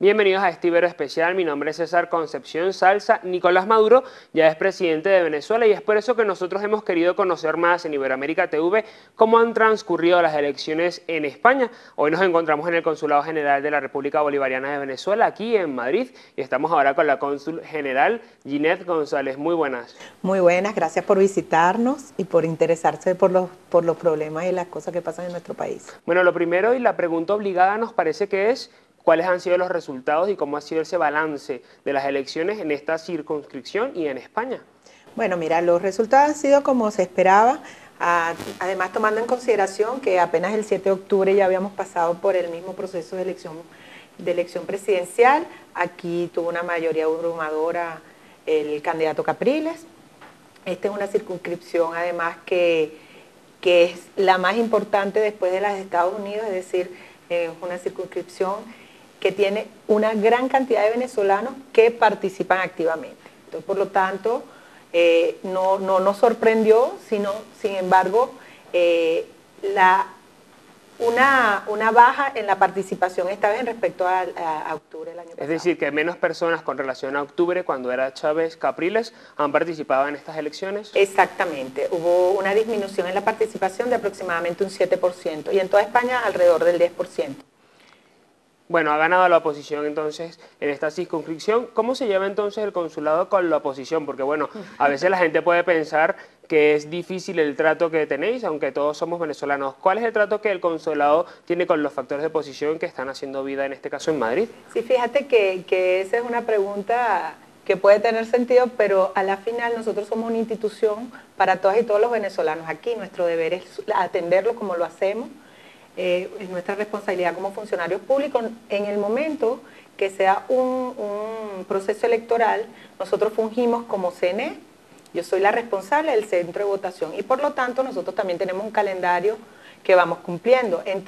Bienvenidos a este Ibero Especial. Mi nombre es César Concepción Salsa. Nicolás Maduro ya es presidente de Venezuela y es por eso que nosotros hemos querido conocer más en Iberoamérica TV cómo han transcurrido las elecciones en España. Hoy nos encontramos en el Consulado General de la República Bolivariana de Venezuela, aquí en Madrid, y estamos ahora con la cónsul general Ginette González. Muy buenas. Muy buenas, gracias por visitarnos y por interesarse por los problemas y las cosas que pasan en nuestro país. Bueno, lo primero y la pregunta obligada nos parece que es ¿cuáles han sido los resultados y cómo ha sido ese balance de las elecciones en esta circunscripción y en España? Bueno, mira, los resultados han sido como se esperaba, además tomando en consideración que apenas el 7 de octubre ya habíamos pasado por el mismo proceso de elección presidencial. Aquí tuvo una mayoría abrumadora el candidato Capriles. Esta es una circunscripción además que es la más importante después de las de Estados Unidos, es decir, es una circunscripción que tiene una gran cantidad de venezolanos que participan activamente. Entonces, por lo tanto, no nos sorprendió, sino, sin embargo, una baja en la participación esta vez en respecto a octubre del año pasado. Es decir, que menos personas con relación a octubre, cuando era Chávez Capriles, han participado en estas elecciones. Exactamente, hubo una disminución en la participación de aproximadamente un 7% y en toda España alrededor del 10%. Bueno, ha ganado la oposición entonces en esta circunscripción. ¿Cómo se lleva entonces el consulado con la oposición? Porque bueno, a veces la gente puede pensar que es difícil el trato que tenéis, aunque todos somos venezolanos. ¿Cuál es el trato que el consulado tiene con los factores de oposición que están haciendo vida en este caso en Madrid? Sí, fíjate que esa es una pregunta que puede tener sentido, pero a la final nosotros somos una institución para todas y todos los venezolanos. Aquí nuestro deber es atenderlo como lo hacemos. Es nuestra responsabilidad como funcionarios públicos. En el momento que sea un proceso electoral, nosotros fungimos como CNE, yo soy la responsable del centro de votación y por lo tanto nosotros también tenemos un calendario que vamos cumpliendo. En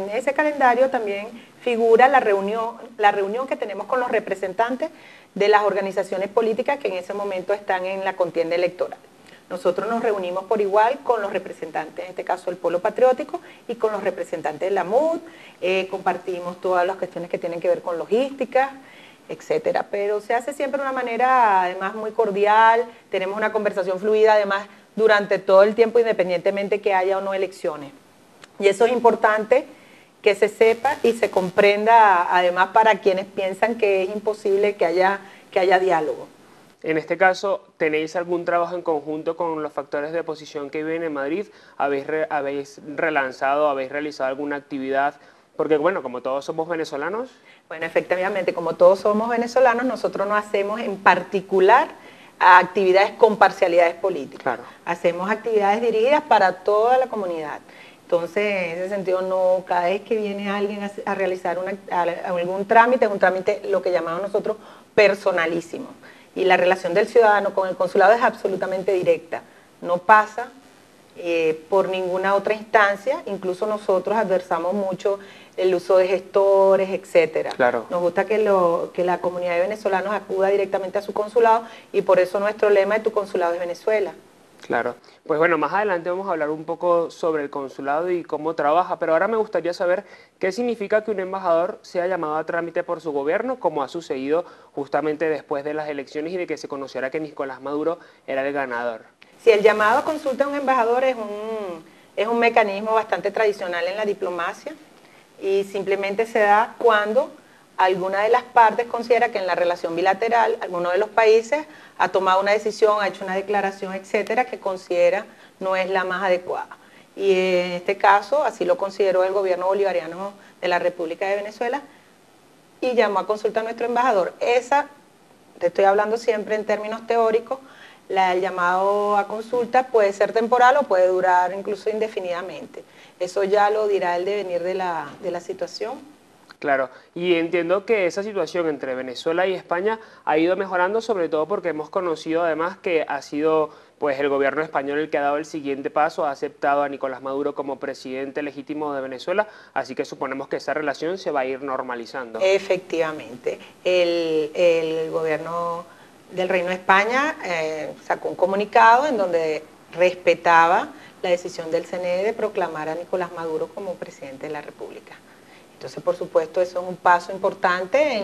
ese calendario también figura la reunión que tenemos con los representantes de las organizaciones políticas que en ese momento están en la contienda electoral. Nosotros nos reunimos por igual con los representantes, en este caso del Polo Patriótico, y con los representantes de la MUD, compartimos todas las cuestiones que tienen que ver con logística, etcétera. Pero se hace siempre de una manera, además, muy cordial, tenemos una conversación fluida, además, durante todo el tiempo, independientemente que haya o no elecciones. Y eso es importante que se sepa y se comprenda, además, para quienes piensan que es imposible que haya diálogo. En este caso, ¿tenéis algún trabajo en conjunto con los factores de oposición que viven en Madrid? ¿Habéis relanzado, habéis realizado alguna actividad? Porque, bueno, como todos somos venezolanos. Bueno, efectivamente, como todos somos venezolanos, nosotros no hacemos en particular actividades con parcialidades políticas. Claro. Hacemos actividades dirigidas para toda la comunidad. Entonces, en ese sentido, no, cada vez que viene alguien a realizar algún trámite, es un trámite lo que llamamos nosotros personalísimo. Y la relación del ciudadano con el consulado es absolutamente directa, no pasa por ninguna otra instancia, incluso nosotros adversamos mucho el uso de gestores, etcétera. Claro. Nos gusta que la comunidad de venezolanos acuda directamente a su consulado y por eso nuestro lema es Tu consulado es Venezuela. Claro. Pues bueno, más adelante vamos a hablar un poco sobre el consulado y cómo trabaja, pero ahora me gustaría saber qué significa que un embajador sea llamado a trámite por su gobierno, como ha sucedido justamente después de las elecciones y de que se conociera que Nicolás Maduro era el ganador. Si el llamado a consulta a un embajador es un mecanismo bastante tradicional en la diplomacia y simplemente se da cuando alguna de las partes considera que en la relación bilateral alguno de los países ha tomado una decisión, ha hecho una declaración, etcétera, que considera no es la más adecuada. Y en este caso, así lo consideró el gobierno bolivariano de la República de Venezuela y llamó a consulta a nuestro embajador. Te estoy hablando siempre en términos teóricos, el llamado a consulta puede ser temporal o puede durar incluso indefinidamente. Eso ya lo dirá el devenir de la situación. Claro, y entiendo que esa situación entre Venezuela y España ha ido mejorando, sobre todo porque hemos conocido además que ha sido pues el gobierno español el que ha dado el siguiente paso, ha aceptado a Nicolás Maduro como presidente legítimo de Venezuela, así que suponemos que esa relación se va a ir normalizando. Efectivamente, el gobierno del Reino de España sacó un comunicado en donde respetaba la decisión del CNE de proclamar a Nicolás Maduro como presidente de la República. Entonces, por supuesto, eso es un paso importante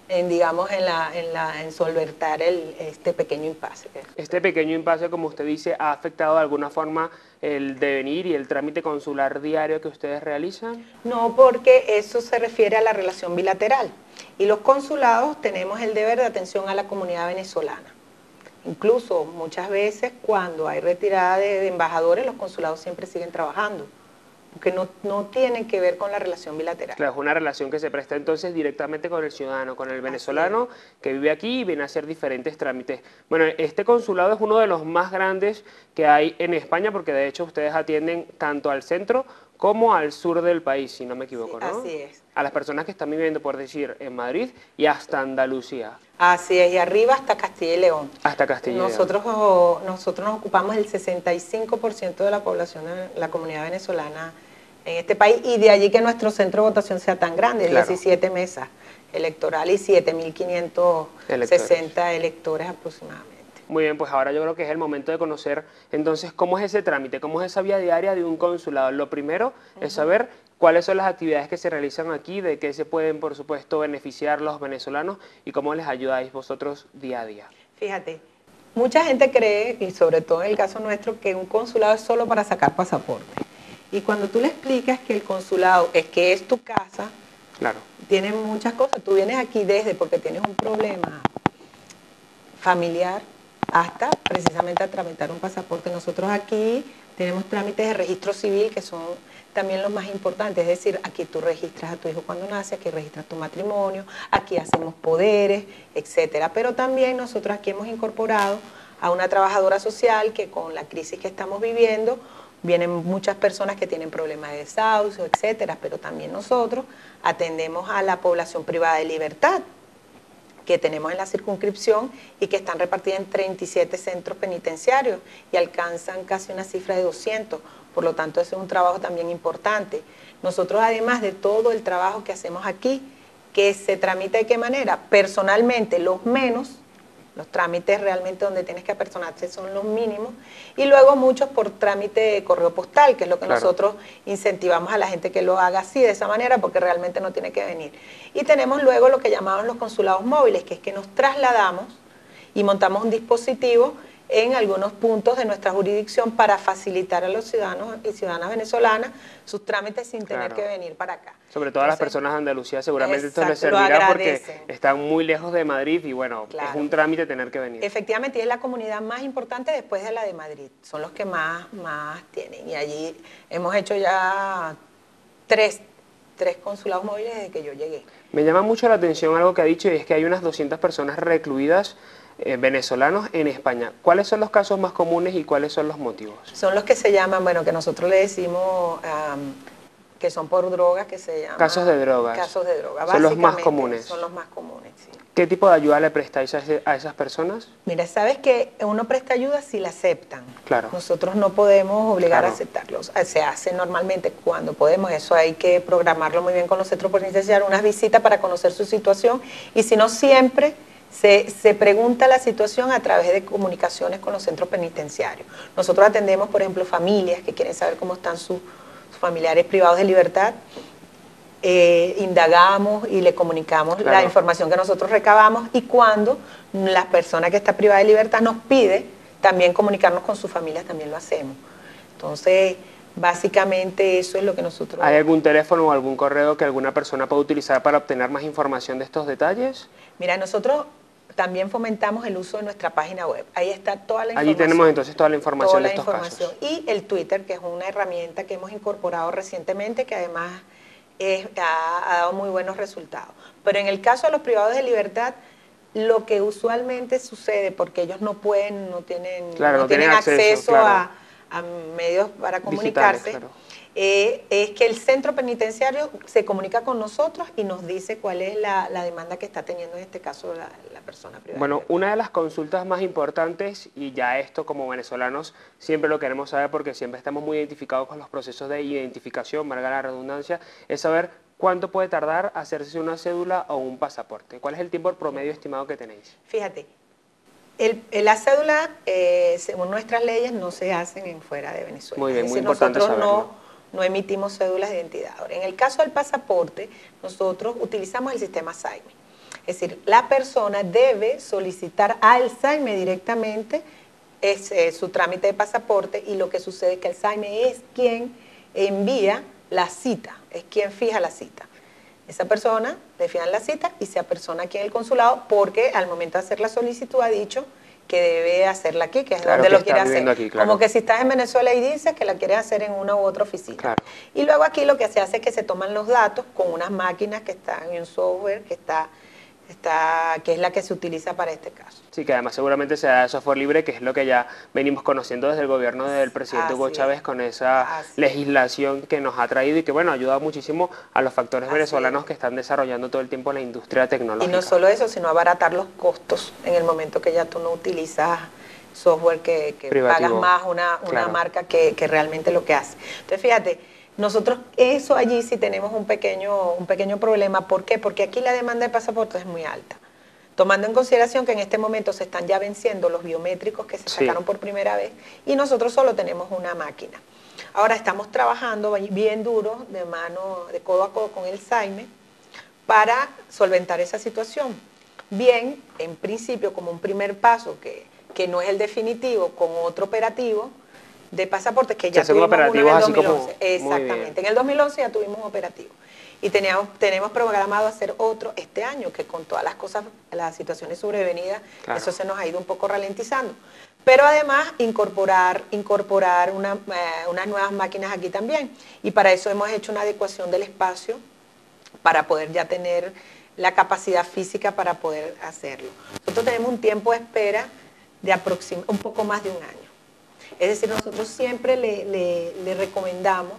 en solventar este pequeño impasse. Este pequeño impasse, como usted dice, ¿ha afectado de alguna forma el devenir y el trámite consular diario que ustedes realizan? No, porque eso se refiere a la relación bilateral. Y los consulados tenemos el deber de atención a la comunidad venezolana. Incluso muchas veces cuando hay retirada de embajadores, los consulados siempre siguen trabajando, porque no tienen que ver con la relación bilateral. Claro, es una relación que se presta entonces directamente con el ciudadano, con el venezolano que vive aquí y viene a hacer diferentes trámites. Bueno, este consulado es uno de los más grandes que hay en España, porque de hecho ustedes atienden tanto al centro como al sur del país, si no me equivoco, Sí, ¿no? así es. A las personas que están viviendo, por decir, en Madrid y hasta Andalucía. Así es, y arriba hasta Castilla y León. Hasta Castilla y León. Nosotros nos ocupamos del 65% de la población de la comunidad venezolana en este país, y de allí que nuestro centro de votación sea tan grande, Claro. 17 mesas electorales y 7.560 electores aproximadamente. Muy bien, pues ahora yo creo que es el momento de conocer entonces cómo es ese trámite, cómo es esa vía diaria de un consulado. Lo primero es saber cuáles son las actividades que se realizan aquí, de qué se pueden, por supuesto, beneficiar los venezolanos y cómo les ayudáis vosotros día a día. Fíjate, mucha gente cree, y sobre todo en el caso nuestro, que un consulado es solo para sacar pasaporte. Y cuando tú le explicas que el consulado es tu casa, Claro. tiene muchas cosas. Tú vienes aquí porque tienes un problema familiar, hasta precisamente a tramitar un pasaporte. Nosotros aquí tenemos trámites de registro civil que son también los más importantes, es decir, aquí tú registras a tu hijo cuando nace, aquí registras tu matrimonio, aquí hacemos poderes, etcétera. Pero también nosotros aquí hemos incorporado a una trabajadora social que con la crisis que estamos viviendo, vienen muchas personas que tienen problemas de desahucio, etcétera, pero también nosotros atendemos a la población privada de libertad que tenemos en la circunscripción y que están repartidas en 37 centros penitenciarios y alcanzan casi una cifra de 200. Por lo tanto, ese es un trabajo también importante. Nosotros, además de todo el trabajo que hacemos aquí, que se tramita de qué manera, personalmente los trámites realmente donde tienes que apersonarte son los mínimos, y luego muchos por trámite de correo postal, que es lo que nosotros incentivamos a la gente que lo haga así, de esa manera, porque realmente no tiene que venir. Y tenemos luego lo que llamamos los consulados móviles, que es que nos trasladamos y montamos un dispositivo en algunos puntos de nuestra jurisdicción para facilitar a los ciudadanos y ciudadanas venezolanas sus trámites sin tener que venir para acá. Sobre todo a las personas de Andalucía seguramente esto les servirá porque están muy lejos de Madrid y bueno, es un trámite tener que venir. Efectivamente, y es la comunidad más importante después de la de Madrid, son los que más tienen, y allí hemos hecho ya tres consulados móviles desde que yo llegué. Me llama mucho la atención algo que ha dicho, y es que hay unas 200 personas recluidas venezolanos en España. ¿Cuáles son los casos más comunes y cuáles son los motivos? Son los que se llaman, bueno, que nosotros le decimos que son por drogas, que se llaman... Casos de drogas. Casos de drogas. Son los más comunes. Son los más comunes, sí. ¿Qué tipo de ayuda le prestáis a esas personas? Mira, sabes que uno presta ayuda si la aceptan. Claro. Nosotros no podemos obligar a aceptarlos. Se hace normalmente cuando podemos, eso hay que programarlo muy bien con los centros penitenciarios, unas visitas para conocer su situación, y si no siempre... Se pregunta la situación a través de comunicaciones con los centros penitenciarios. Nosotros atendemos, por ejemplo, familias que quieren saber cómo están sus familiares privados de libertad. Indagamos y le comunicamos la información que nosotros recabamos, y cuando la persona que está privada de libertad nos pide también comunicarnos con sus familias, también lo hacemos. Entonces, básicamente eso es lo que nosotros... ¿Hay algún teléfono o algún correo que alguna persona pueda utilizar para obtener más información de estos detalles? Mira, nosotros también fomentamos el uso de nuestra página web. Ahí está toda la información. Allí tenemos entonces toda la información de estos casos. Y el Twitter, que es una herramienta que hemos incorporado recientemente, que además ha dado muy buenos resultados. Pero en el caso de los privados de libertad, lo que usualmente sucede, porque ellos no pueden, no tienen acceso a medios para comunicarse, es que el centro penitenciario se comunica con nosotros y nos dice cuál es la demanda que está teniendo en este caso la persona privada. Bueno, una de las consultas más importantes, y ya esto como venezolanos siempre lo queremos saber porque siempre estamos muy identificados con los procesos de identificación, valga la redundancia, es saber cuánto puede tardar hacerse una cédula o un pasaporte. ¿Cuál es el tiempo promedio estimado que tenéis? Fíjate, la cédula, según nuestras leyes, no se hacen fuera de Venezuela. Muy bien, muy importante saberlo. Nosotros no emitimos cédulas de identidad. Ahora, en el caso del pasaporte, nosotros utilizamos el sistema SAIME. Es decir, la persona debe solicitar al SAIME directamente su trámite de pasaporte, y lo que sucede es que el SAIME es quien envía la cita, es quien fija la cita. Esa persona le fijan la cita y se apersona aquí en el consulado, porque al momento de hacer la solicitud ha dicho que debe hacerla aquí, que es donde lo quiere hacer. Aquí, claro. Como que si estás en Venezuela y dices que la quieres hacer en una u otra oficina. Claro. Y luego aquí lo que se hace es que se toman los datos con unas máquinas que están en un software que es la que se utiliza para este caso. Sí, que además seguramente será de software libre, que es lo que ya venimos conociendo desde el gobierno del presidente Hugo Chávez, con esa legislación que nos ha traído y que, bueno, ayuda muchísimo a los factores venezolanos que están desarrollando todo el tiempo la industria tecnológica. Y no solo eso, sino abaratar los costos en el momento que ya tú no utilizas software que pagas más una marca que realmente lo que hace. Entonces, fíjate, nosotros eso allí sí tenemos un pequeño problema. ¿Por qué? Porque aquí la demanda de pasaportes es muy alta. Tomando en consideración que en este momento se están ya venciendo los biométricos que se sacaron por primera vez, y nosotros solo tenemos una máquina. Ahora estamos trabajando bien duro, de codo a codo con el SAIME, para solventar esa situación. Bien, en principio, como un primer paso, que no es el definitivo, con otro operativo de pasaportes que ya tuvimos uno en el 2011. Exactamente, en el 2011 ya tuvimos un operativo. Y tenemos programado hacer otro este año, que con todas las cosas, las situaciones sobrevenidas, eso se nos ha ido un poco ralentizando. Pero además incorporar unas nuevas máquinas aquí también. Y para eso hemos hecho una adecuación del espacio para poder ya tener la capacidad física para poder hacerlo. Nosotros tenemos un tiempo de espera de un poco más de un año. Es decir, nosotros siempre le recomendamos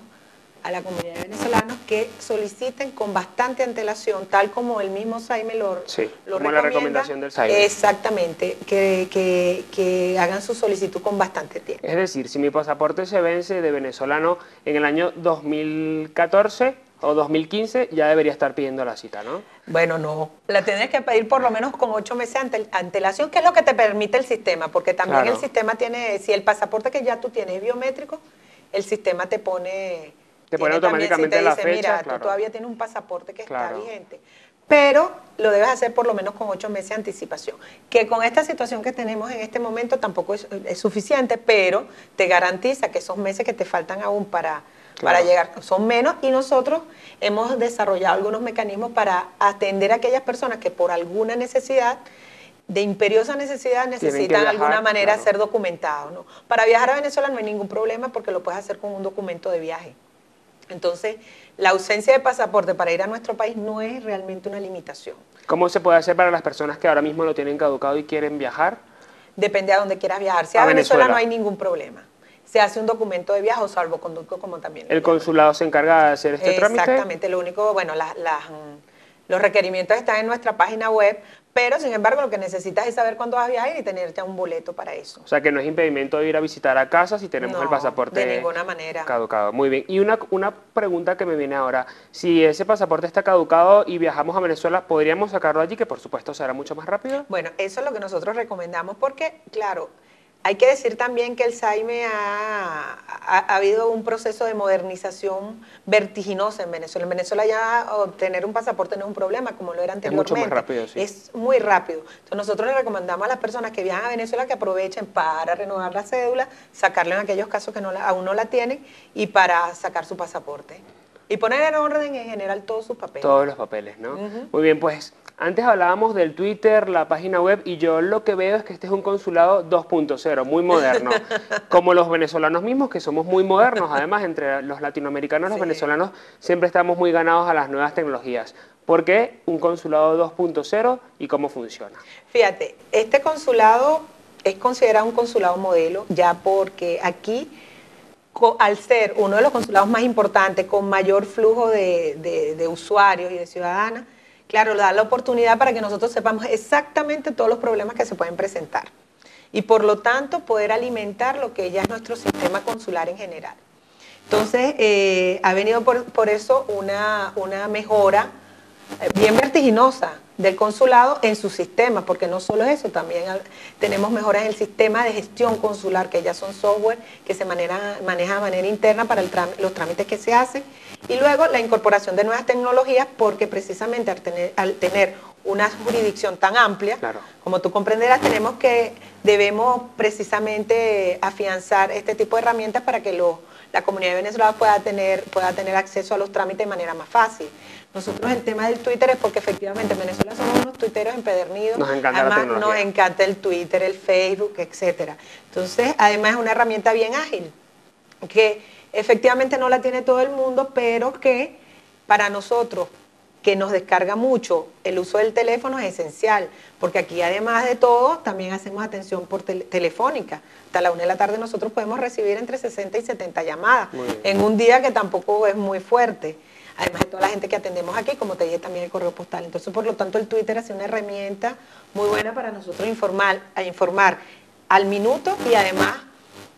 a la comunidad de venezolanos que soliciten con bastante antelación, tal como el mismo SAIME lo recomienda. La recomendación del SAIME. Exactamente, que hagan su solicitud con bastante tiempo. Es decir, si mi pasaporte se vence de venezolano en el año 2014 o 2015, ya debería estar pidiendo la cita, ¿no? Bueno, no. La tienes que pedir por lo menos con 8 meses antelación, que es lo que te permite el sistema, porque también el sistema tiene, si el pasaporte que ya tú tienes es biométrico, el sistema te pone automáticamente la fecha. Mira, tú todavía tienes un pasaporte que está vigente. Pero lo debes hacer por lo menos con 8 meses de anticipación. Que con esta situación que tenemos en este momento tampoco es suficiente, pero te garantiza que esos meses que te faltan aún para llegar son menos, y nosotros hemos desarrollado algunos mecanismos para atender a aquellas personas que por alguna necesidad, de imperiosa necesidad, necesitan de alguna manera ser documentados, ¿no? Para viajar a Venezuela no hay ningún problema, porque lo puedes hacer con un documento de viaje. Entonces, la ausencia de pasaporte para ir a nuestro país no es realmente una limitación. ¿Cómo se puede hacer para las personas que ahora mismo lo tienen caducado y quieren viajar? Depende a dónde quieras viajar. Si a Venezuela no hay ningún problema. Se hace un documento de viaje o salvoconducto, como también. ¿El consulado se encarga de hacer este trámite? Exactamente. Lo único, bueno, los requerimientos están en nuestra página web, pero sin embargo lo que necesitas es saber cuándo vas a viajar y tener ya un boleto para eso. O sea, que no es impedimento de ir a visitar a casa si tenemos el pasaporte de ninguna manera caducado. Muy bien. Y una pregunta que me viene ahora. Si ese pasaporte está caducado y viajamos a Venezuela, ¿podríamos sacarlo allí, que por supuesto será mucho más rápido? Bueno, eso es lo que nosotros recomendamos, porque, claro, hay que decir también que el SAIME ha habido un proceso de modernización vertiginosa en Venezuela. En Venezuela ya obtener un pasaporte no es un problema como lo era anteriormente. Es mucho más rápido, sí. Es muy rápido. Entonces nosotros le recomendamos a las personas que viajan a Venezuela que aprovechen para renovar la cédula, sacarla en aquellos casos que aún no la tienen, y para sacar su pasaporte. Y poner en orden en general todos sus papeles. Todos los papeles, ¿no? Muy bien, pues antes hablábamos del Twitter, la página web, y yo lo que veo es que este es un consulado 2.0, muy moderno. Como los venezolanos mismos, que somos muy modernos. Además, entre los latinoamericanos y los venezolanos siempre estamos muy ganados a las nuevas tecnologías. ¿Por qué un consulado 2.0 y cómo funciona? Fíjate, este consulado es considerado un consulado modelo, ya porque aquí, al ser uno de los consulados más importantes, con mayor flujo de usuarios y de ciudadanas, claro, da la oportunidad para que nosotros sepamos exactamente todos los problemas que se pueden presentar. Y por lo tanto, poder alimentar lo que ya es nuestro sistema consular en general. Entonces, ha venido por eso una mejora bien vertiginosa del consulado en su sistema, porque no solo eso, también tenemos mejoras en el sistema de gestión consular, que ya son software que se maneja de manera interna para los trámites que se hacen, y luego la incorporación de nuevas tecnologías, porque precisamente al tener una jurisdicción tan amplia, claro, como tú comprenderás, debemos precisamente afianzar este tipo de herramientas para que la comunidad venezolana pueda tener acceso a los trámites de manera más fácil. Nosotros el tema del Twitter es porque efectivamente en Venezuela somos unos tuiteros empedernidos. Nos encanta además, la tecnología. Nos encanta el Twitter, el Facebook, etcétera. Entonces, además es una herramienta bien ágil, que efectivamente no la tiene todo el mundo, pero que para nosotros, que nos descarga mucho, el uso del teléfono es esencial, porque aquí además de todo, también hacemos atención por telefónica. Hasta la 1 de la tarde nosotros podemos recibir entre 60 y 70 llamadas, en un día que tampoco es muy fuerte. Además de toda la gente que atendemos aquí, como te dije también el correo postal. Entonces, por lo tanto, el Twitter ha sido una herramienta muy buena para nosotros informar al minuto y además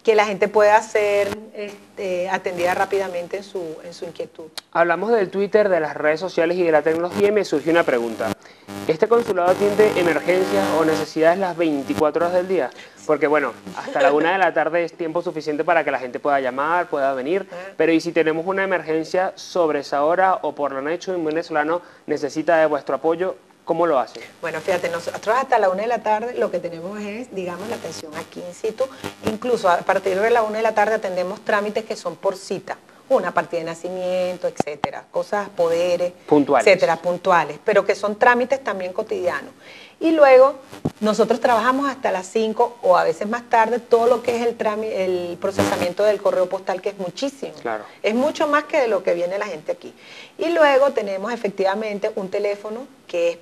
que la gente pueda ser atendida rápidamente en su inquietud. Hablamos del Twitter, de las redes sociales y de la tecnología y me surgió una pregunta. ¿Este consulado atiende emergencias o necesidades las 24 horas del día? Porque bueno, hasta la 1 de la tarde es tiempo suficiente para que la gente pueda llamar, pueda venir, pero ¿y si tenemos una emergencia sobre esa hora o por la noche un venezolano necesita de vuestro apoyo? ¿Cómo lo hace? Bueno, fíjate, nosotros hasta la 1 de la tarde lo que tenemos es, digamos, la atención aquí in situ. Incluso a partir de la 1 de la tarde atendemos trámites que son por cita. Una partida de nacimiento, etcétera, cosas, poderes, puntuales, etcétera, puntuales, pero que son trámites también cotidianos. Y luego nosotros trabajamos hasta las 5 o a veces más tarde todo lo que es el procesamiento del correo postal, que es muchísimo. Claro. Es mucho más que de lo que viene la gente aquí. Y luego tenemos efectivamente un teléfono que es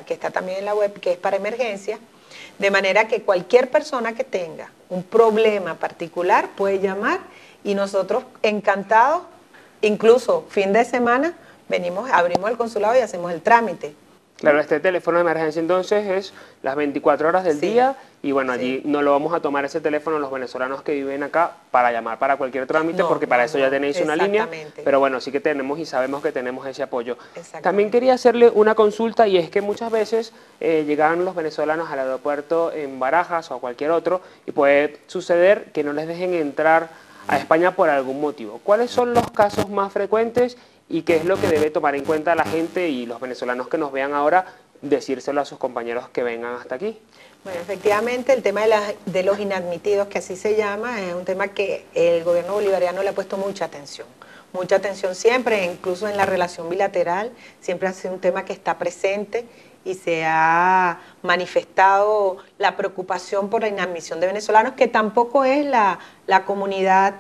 que está también en la web, que es para emergencia, de manera que cualquier persona que tenga un problema particular puede llamar y nosotros encantados, incluso fin de semana, abrimos el consulado y hacemos el trámite. Claro, este teléfono de emergencia entonces es las 24 horas del día y bueno, allí no lo vamos a tomar ese teléfono los venezolanos que viven acá para llamar para cualquier trámite, porque para eso ya tenéis una línea, pero bueno, sí que tenemos y sabemos que tenemos ese apoyo. También quería hacerle una consulta y es que muchas veces llegan los venezolanos al aeropuerto en Barajas o a cualquier otro y puede suceder que no les dejen entrar a España por algún motivo. ¿Cuáles son los casos más frecuentes y qué es lo que debe tomar en cuenta la gente y los venezolanos que nos vean ahora, decírselo a sus compañeros que vengan hasta aquí? Bueno, efectivamente el tema de los inadmitidos, que así se llama, es un tema que el gobierno bolivariano le ha puesto mucha atención siempre, incluso en la relación bilateral, siempre ha sido un tema que está presente y se ha manifestado la preocupación por la inadmisión de venezolanos, que tampoco es la comunidad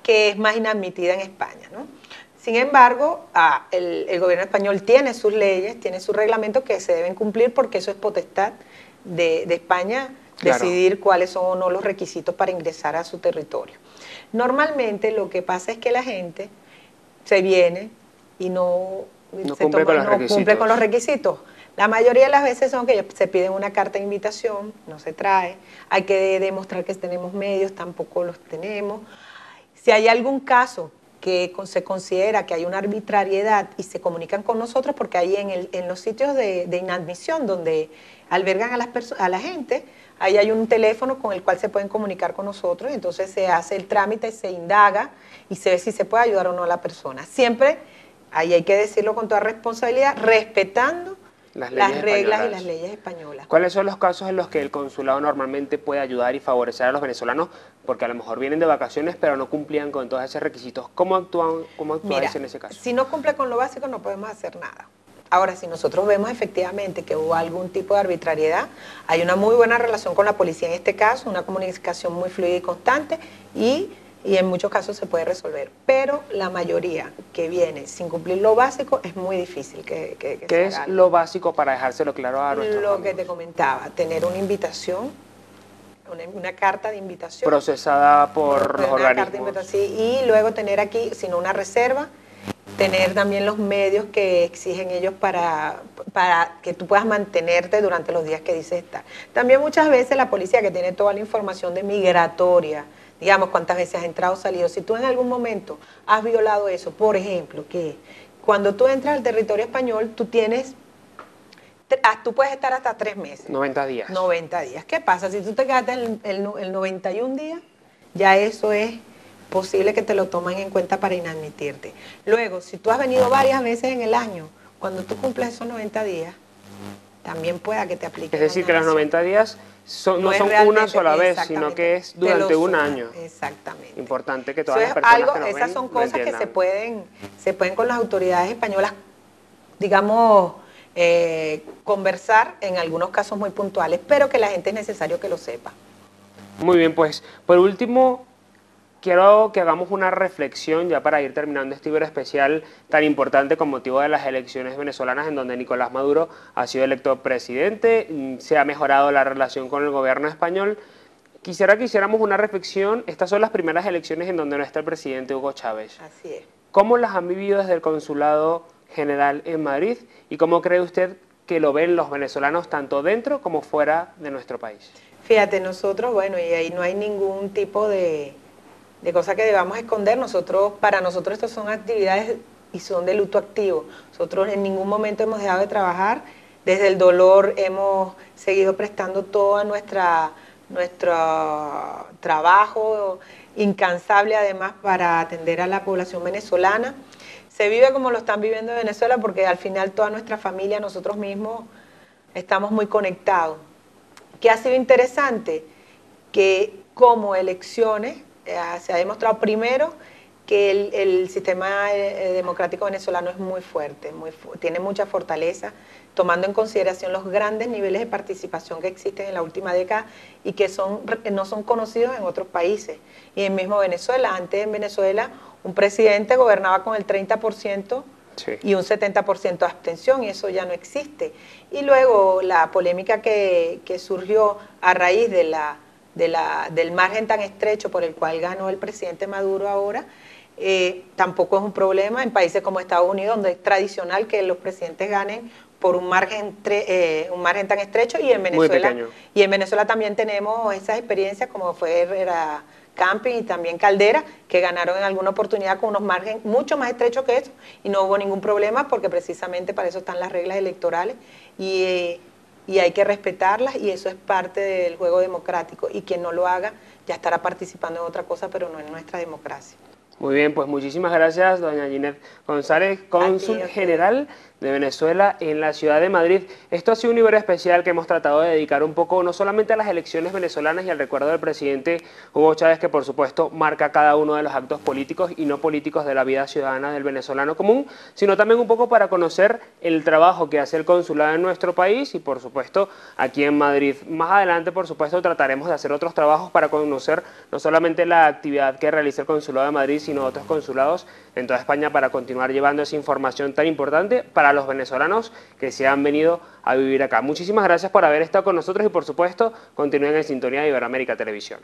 que es más inadmitida en España, ¿no? Sin embargo, el gobierno español tiene sus leyes, tiene sus reglamentos que se deben cumplir porque eso es potestad de España, claro, decidir cuáles son o no los requisitos para ingresar a su territorio. Normalmente lo que pasa es que la gente se viene y no cumple con los requisitos. La mayoría de las veces son que se piden una carta de invitación, no se trae, hay que demostrar que tenemos medios, tampoco los tenemos. Si hay algún caso que se considera que hay una arbitrariedad y se comunican con nosotros, porque ahí en los sitios de inadmisión donde albergan a la gente, ahí hay un teléfono con el cual se pueden comunicar con nosotros, entonces se hace el trámite, se indaga y se ve si se puede ayudar o no a la persona. Siempre, ahí hay que decirlo con toda responsabilidad, respetando las reglas y las leyes españolas. ¿Cuáles son los casos en los que el consulado normalmente puede ayudar y favorecer a los venezolanos? Porque a lo mejor vienen de vacaciones pero no cumplían con todos esos requisitos. ¿Cómo actúáis en ese caso? Si no cumple con lo básico no podemos hacer nada. Ahora, si nosotros vemos efectivamente que hubo algún tipo de arbitrariedad, hay una muy buena relación con la policía en este caso, una comunicación muy fluida y constante y en muchos casos se puede resolver. Pero la mayoría que viene sin cumplir lo básico es muy difícil que ¿Qué es lo básico para dejárselo claro a nuestros amigos? Lo que te comentaba, tener una invitación, una carta de invitación. Procesada por los organismos. Y luego tener aquí, sino una reserva, tener también los medios que exigen ellos para que tú puedas mantenerte durante los días que dices estar. También muchas veces la policía, que tiene toda la información de migratoria, digamos cuántas veces has entrado o salido, si tú en algún momento has violado eso, por ejemplo, que cuando tú entras al territorio español tú tienes tú puedes estar hasta 3 meses. 90 días. 90 días. ¿Qué pasa? Si tú te quedaste el 91 días, ya eso es posible que te lo tomen en cuenta para inadmitirte. Luego, si tú has venido varias veces en el año, cuando tú cumples esos 90 días, también pueda que te apliquen. Es decir, que los 90 días no son una sola vez, sino que es durante un año. Exactamente. Importante que todas las personas que nos esas ven son lo cosas que entiendan. se pueden con las autoridades españolas, digamos, conversar en algunos casos muy puntuales, pero que la gente es necesario que lo sepa. Muy bien, pues por último, quiero que hagamos una reflexión ya para ir terminando este Ibero especial tan importante con motivo de las elecciones venezolanas en donde Nicolás Maduro ha sido electo presidente, se ha mejorado la relación con el gobierno español. Quisiera que hiciéramos una reflexión. Estas son las primeras elecciones en donde no está el presidente Hugo Chávez. Así es. ¿Cómo las han vivido desde el Consulado General en Madrid y cómo cree usted que lo ven los venezolanos tanto dentro como fuera de nuestro país? Fíjate, nosotros, bueno, y ahí no hay ningún tipo de cosa que debamos esconder. Para nosotros estas son actividades y son de luto activo. Nosotros en ningún momento hemos dejado de trabajar. Desde el dolor hemos seguido prestando todo nuestro trabajo incansable, además, para atender a la población venezolana. Se vive como lo están viviendo en Venezuela porque al final toda nuestra familia, nosotros mismos, estamos muy conectados. ¿Qué ha sido interesante? Que como elecciones se ha demostrado primero que el sistema democrático venezolano es muy fuerte, tiene mucha fortaleza, tomando en consideración los grandes niveles de participación que existen en la última década y que no son conocidos en otros países. Y en mismo Venezuela, antes en Venezuela un presidente gobernaba con el 30%, sí, y un 70% de abstención, y eso ya no existe. Y luego la polémica que surgió a raíz del margen tan estrecho por el cual ganó el presidente Maduro ahora, tampoco es un problema en países como Estados Unidos, donde es tradicional que los presidentes ganen por un margen tan estrecho, y en Venezuela también tenemos esas experiencias, como fue Herrera Camping y también Caldera, que ganaron en alguna oportunidad con unos márgenes mucho más estrechos que eso, y no hubo ningún problema porque precisamente para eso están las reglas electorales y hay que respetarlas, y eso es parte del juego democrático, y quien no lo haga ya estará participando en otra cosa, pero no en nuestra democracia. Muy bien, pues muchísimas gracias, doña Ginette González, cónsul general de Venezuela en la ciudad de Madrid. Esto ha sido un Ibero especial que hemos tratado de dedicar un poco no solamente a las elecciones venezolanas y al recuerdo del presidente Hugo Chávez, que por supuesto marca cada uno de los actos políticos y no políticos de la vida ciudadana del venezolano común, sino también un poco para conocer el trabajo que hace el consulado en nuestro país y por supuesto aquí en Madrid. Más adelante, por supuesto, trataremos de hacer otros trabajos para conocer no solamente la actividad que realiza el Consulado de Madrid, sino otros consulados en toda España para continuar llevando esa información tan importante para los venezolanos que se han venido a vivir acá. Muchísimas gracias por haber estado con nosotros y por supuesto continúen en sintonía de Iberoamérica Televisión.